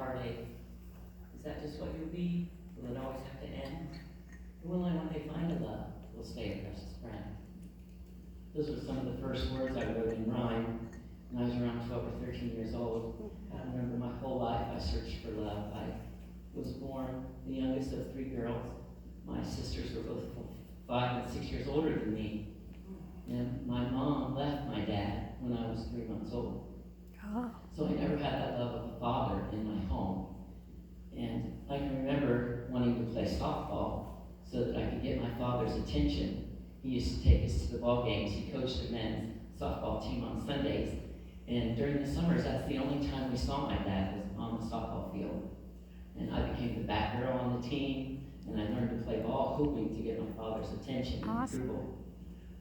heartache. Is that just what you'll be? Will it always have to end? Or will when they find a love, will stay a precious friend? Those were some of the first words I wrote in rhyme when I was around 12 or 13 years old. I remember my whole life I searched for love. I was born the youngest of 3 girls. My sisters were both 5 and 6 years older than me. And my mom left my dad when I was 3 months old. Oh. So I never had that love of a father in my home. And I can remember wanting to play softball so that I could get my father's attention. He used to take us to the ball games. He coached the men's softball team on Sundays. And during the summers, that's the only time we saw my dad was on the softball field. And I became the bat girl on the team, and I learned to play ball, hoping to get my father's attention and approval.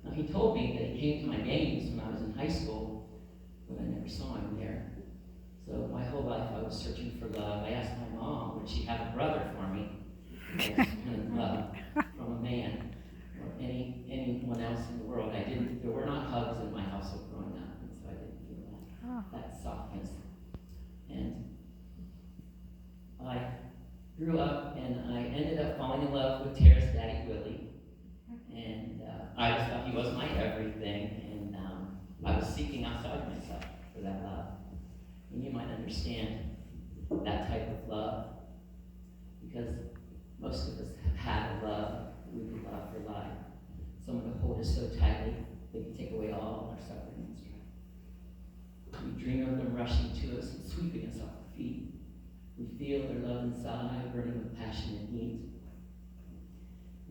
Now, he told me that he came to my games when I was in high school, but I never saw him there. So my whole life I was searching for love. I asked my mom, would she have a brother for me? Some kind of love from a man or anyone else in the world. There were not hugs in my household growing up, and so I didn't feel that softness. And I grew up and I ended up falling in love with Tara's daddy, Willie. And I just thought he was my everything, and I was seeking outside myself for that love. And you might understand that type of love, because most of us have had a love we could love for life. Someone to hold us so tightly they can take away all our suffering and strife. We dream of them rushing to us and sweeping us off our feet. We feel their love inside, burning with passion and heat.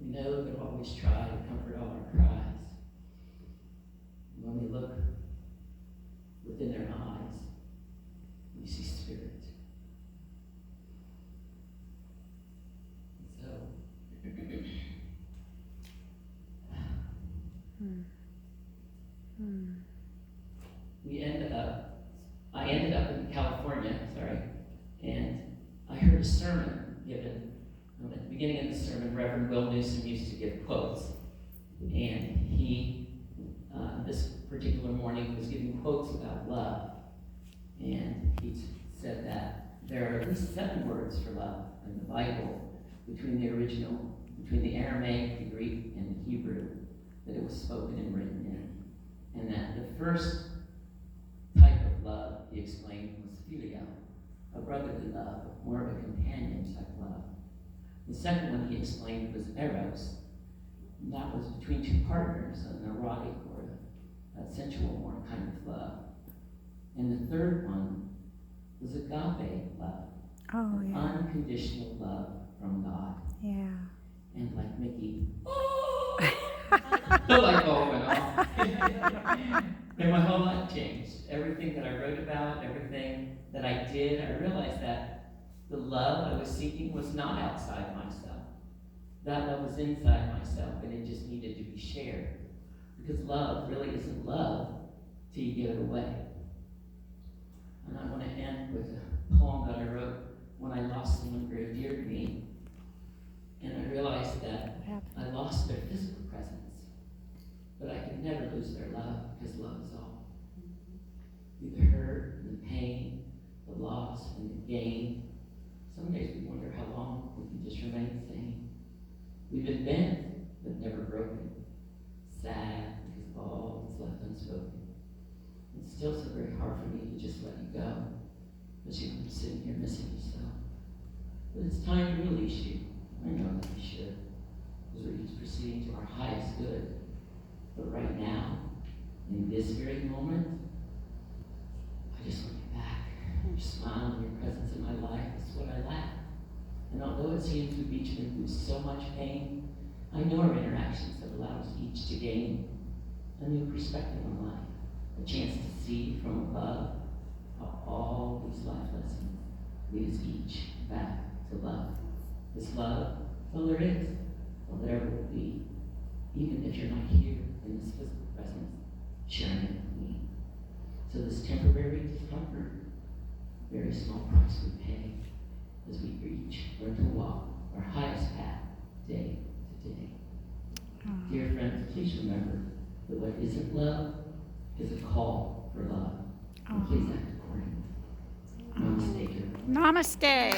We know they'll always try to comfort all our cries. And when we look within their eyes, we see spirit. And so, I ended up in California, and I heard a sermon given. At the beginning of the sermon, Reverend Will Newsom used to give quotes, and he, this particular morning, was giving quotes about love, and he said that there are at least 7 words for love in the Bible between the Aramaic, the Greek, and the Hebrew, that it was spoken and written in, and that the first type of love, he explained, was filial, a brotherly love, more of a companion type love. The second one he explained was eros, and that was between 2 partners, an erotic or a sensual more kind of love. And the third one was agape love, unconditional love from God. Yeah. And like Mickey, the light bulb went off. And my whole life changed. Everything that I wrote about, everything that I did, I realized that the love I was seeking was not outside myself. That love was inside myself, and it just needed to be shared. Because love really isn't love till you give it away. And I want to end with a poem that I wrote when I lost someone very dear to me. And I realized that I lost their physical presence, but I could never lose their love, because love is all. Through the hurt and the pain, the loss and the gain, some days we wonder how long we can just remain the same. We've been bent, but never broken. Sad, because of all that's left unspoken. It's still so very hard for me to just let you go, because you're sitting here missing yourself. But it's time to release you. I know that we should, because we're each proceeding to our highest good. But right now, in this very moment, I just want you back. Your smile and your presence in my life is what I lack. And although it seems we've each been through so much pain, I know our interactions have allowed us each to gain a new perspective on life, a chance to see from above how all these life lessons lead us each back to love. This love, all there is, all there ever will be, even if you're not here in this physical presence, sharing it with me. So this temporary discomfort, very small price we pay as we each learn to walk our highest path day to day. Dear friends, please remember that what isn't love is a call for love. And please act accordingly. Namaste. Namaste.